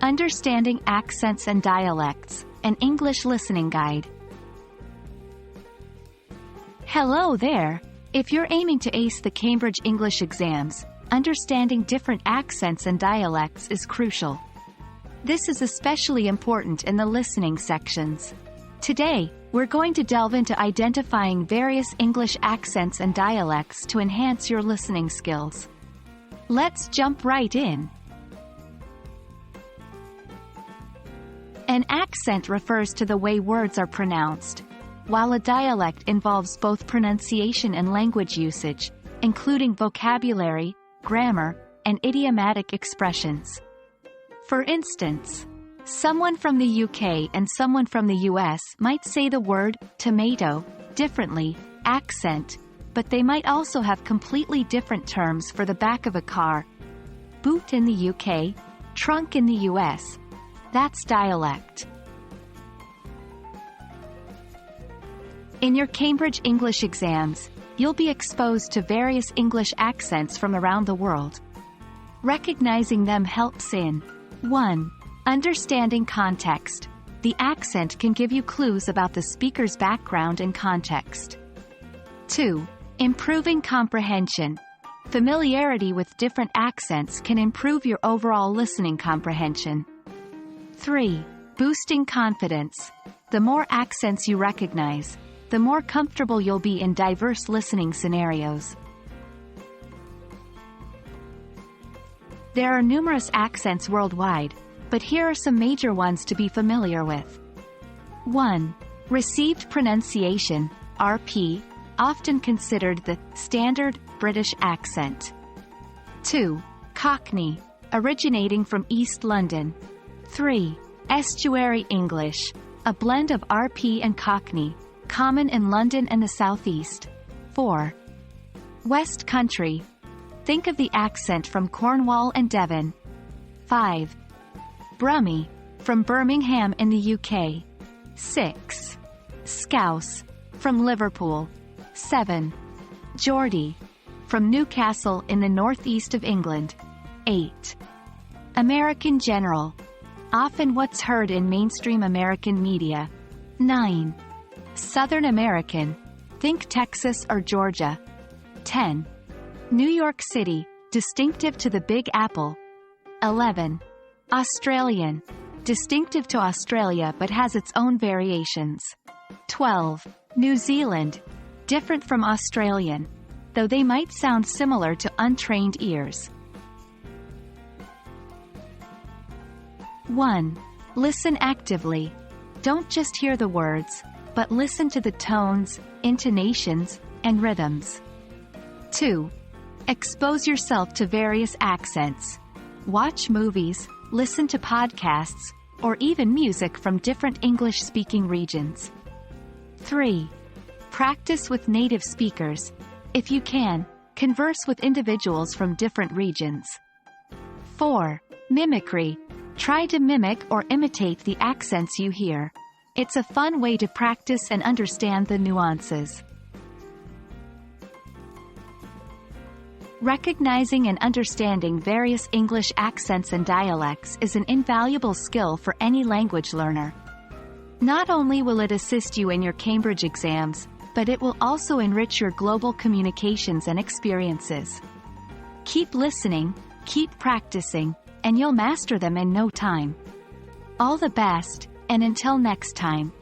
Understanding Accents and Dialects, an English listening guide. Hello there! If you're aiming to ace the Cambridge English exams, understanding different accents and dialects is crucial. This is especially important in the listening sections. Today, we're going to delve into identifying various English accents and dialects to enhance your listening skills. Let's jump right in. An accent refers to the way words are pronounced, while a dialect involves both pronunciation and language usage, including vocabulary, grammar, and idiomatic expressions. For instance, someone from the UK and someone from the US might say the word tomato differently, accent, but they might also have completely different terms for the back of a car. Boot in the UK, trunk in the US. That's dialect. In your Cambridge English exams, you'll be exposed to various English accents from around the world. Recognizing them helps in 1. Understanding context. The accent can give you clues about the speaker's background and context. 2. Improving comprehension. Familiarity with different accents can improve your overall listening comprehension. 3. Boosting confidence. The more accents you recognize, the more comfortable you'll be in diverse listening scenarios. There are numerous accents worldwide, but here are some major ones to be familiar with. 1. Received pronunciation, RP, often considered the standard British accent. 2. Cockney, originating from East London. 3. Estuary English, a blend of RP and Cockney, common in London and the South East. 4. West Country. Think of the accent from Cornwall and Devon. 5. Brummie, from Birmingham in the UK. 6. Scouse, from Liverpool. 7. Geordie, from Newcastle in the northeast of England. 8. American General, often what's heard in mainstream American media. 9. Southern American, think Texas or Georgia. 10. New York City, distinctive to the Big Apple. 11. Australian, distinctive to Australia but has its own variations. 12. New Zealand, different from Australian, though they might sound similar to untrained ears. 1. Listen actively. Don't just hear the words, but listen to the tones, intonations, and rhythms. 2. Expose yourself to various accents. Watch movies, listen to podcasts, or even music from different English-speaking regions. 3. Practice with native speakers. If you can, converse with individuals from different regions. 4. Mimicry. Try to mimic or imitate the accents you hear. It's a fun way to practice and understand the nuances. Recognizing and understanding various English accents and dialects is an invaluable skill for any language learner. Not only will it assist you in your Cambridge exams, but it will also enrich your global communications and experiences. Keep listening, keep practicing, and you'll master them in no time. All the best, and until next time.